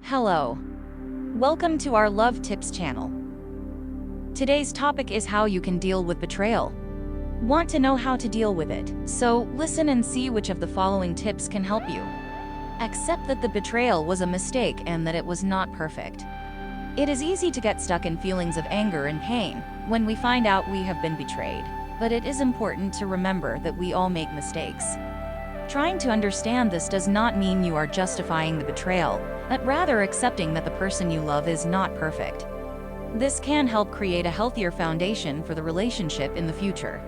Hello. Welcome to our Love Tips channel. Today's topic is how you can deal with betrayal. Want to know how to deal with it? So listen and see which of the following tips can help you. Accept that the betrayal was a mistake and that it was not perfect. It is easy to get stuck in feelings of anger and pain when we find out we have been betrayed, but it is important to remember that we all make mistakes. Trying to understand this does not mean you are justifying the betrayal, but rather accepting that the person you love is not perfect. This can help create a healthier foundation for the relationship in the future.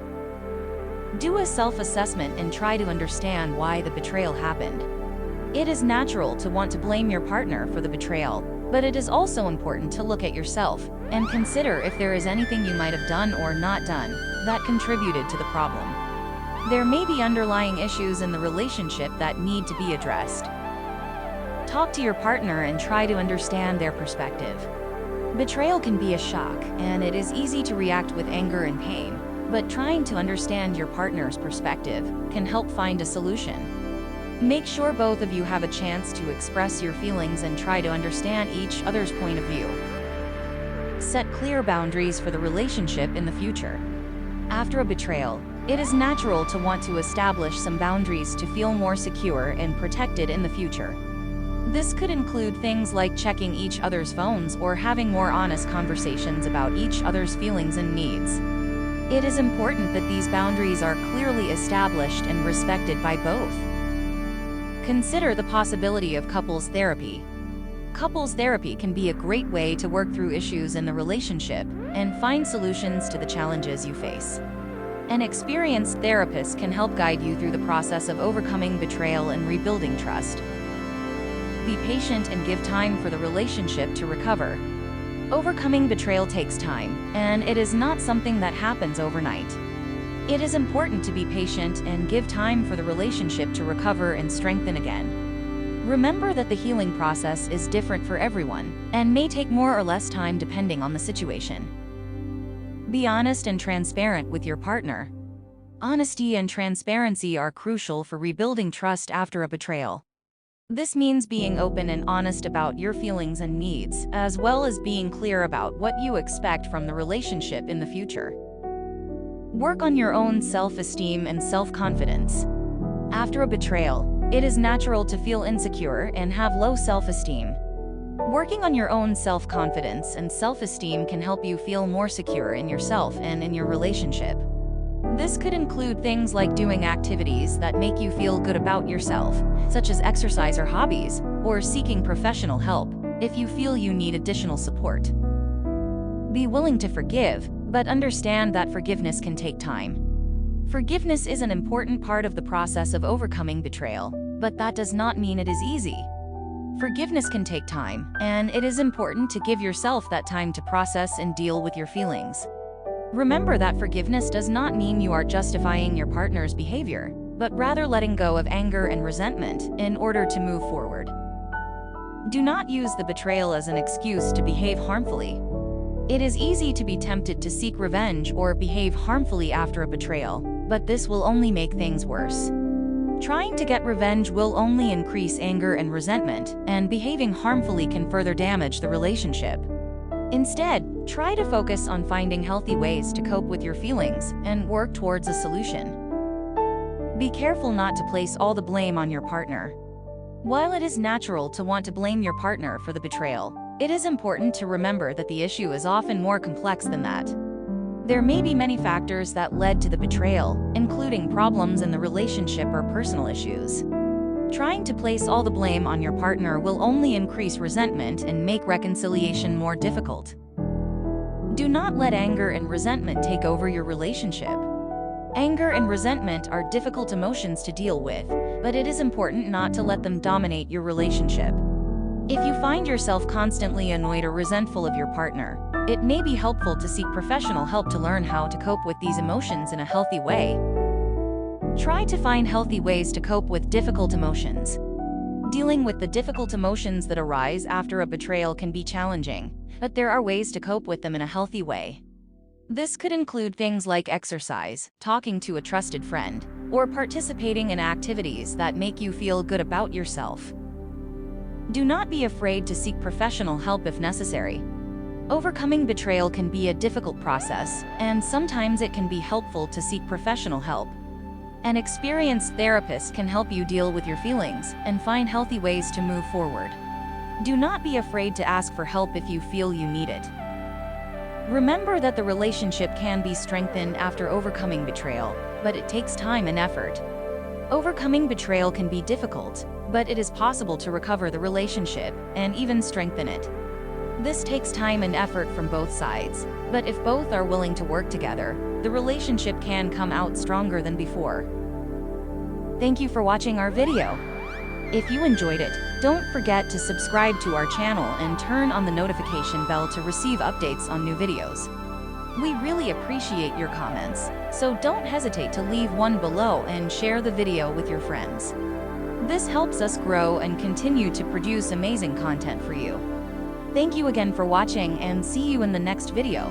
Do a self-assessment and try to understand why the betrayal happened. It is natural to want to blame your partner for the betrayal, but it is also important to look at yourself and consider if there is anything you might have done or not done that contributed to the problem. There may be underlying issues in the relationship that need to be addressed. Talk to your partner and try to understand their perspective. Betrayal can be a shock, and it is easy to react with anger and pain, but trying to understand your partner's perspective can help find a solution. Make sure both of you have a chance to express your feelings and try to understand each other's point of view. Set clear boundaries for the relationship in the future. After a betrayal, it is natural to want to establish some boundaries to feel more secure and protected in the future. This could include things like checking each other's phones or having more honest conversations about each other's feelings and needs. It is important that these boundaries are clearly established and respected by both. Consider the possibility of couples therapy. Couples therapy can be a great way to work through issues in the relationship and find solutions to the challenges you face. An experienced therapist can help guide you through the process of overcoming betrayal and rebuilding trust. Be patient and give time for the relationship to recover. Overcoming betrayal takes time, and it is not something that happens overnight. It is important to be patient and give time for the relationship to recover and strengthen again. Remember that the healing process is different for everyone and may take more or less time depending on the situation. Be honest and transparent with your partner. Honesty and transparency are crucial for rebuilding trust after a betrayal. This means being open and honest about your feelings and needs, as well as being clear about what you expect from the relationship in the future. Work on your own self-esteem and self-confidence. After a betrayal, it is natural to feel insecure and have low self-esteem. Working on your own self-confidence and self-esteem can help you feel more secure in yourself and in your relationship. This could include things like doing activities that make you feel good about yourself, such as exercise or hobbies, or seeking professional help if you feel you need additional support. Be willing to forgive, but understand that forgiveness can take time. Forgiveness is an important part of the process of overcoming betrayal, but that does not mean it is easy. Forgiveness can take time, and it is important to give yourself that time to process and deal with your feelings. Remember that forgiveness does not mean you are justifying your partner's behavior, but rather letting go of anger and resentment in order to move forward. Do not use the betrayal as an excuse to behave harmfully. It is easy to be tempted to seek revenge or behave harmfully after a betrayal, but this will only make things worse. Trying to get revenge will only increase anger and resentment, and behaving harmfully can further damage the relationship. Instead, try to focus on finding healthy ways to cope with your feelings and work towards a solution. Be careful not to place all the blame on your partner. While it is natural to want to blame your partner for the betrayal, it is important to remember that the issue is often more complex than that. There may be many factors that led to the betrayal, including problems in the relationship or personal issues. Trying to place all the blame on your partner will only increase resentment and make reconciliation more difficult. Do not let anger and resentment take over your relationship. Anger and resentment are difficult emotions to deal with, but it is important not to let them dominate your relationship. If you find yourself constantly annoyed or resentful of your partner, it may be helpful to seek professional help to learn how to cope with these emotions in a healthy way. Try to find healthy ways to cope with difficult emotions. Dealing with the difficult emotions that arise after a betrayal can be challenging, but there are ways to cope with them in a healthy way. This could include things like exercise, talking to a trusted friend, or participating in activities that make you feel good about yourself. Do not be afraid to seek professional help if necessary. Overcoming betrayal can be a difficult process, and sometimes it can be helpful to seek professional help. An experienced therapist can help you deal with your feelings and find healthy ways to move forward. Do not be afraid to ask for help if you feel you need it. Remember that the relationship can be strengthened after overcoming betrayal, but it takes time and effort. Overcoming betrayal can be difficult, but it is possible to recover the relationship and even strengthen it. This takes time and effort from both sides, but if both are willing to work together, the relationship can come out stronger than before. Thank you for watching our video. If you enjoyed it, don't forget to subscribe to our channel and turn on the notification bell to receive updates on new videos. We really appreciate your comments, so don't hesitate to leave one below and share the video with your friends. This helps us grow and continue to produce amazing content for you. Thank you again for watching and see you in the next video.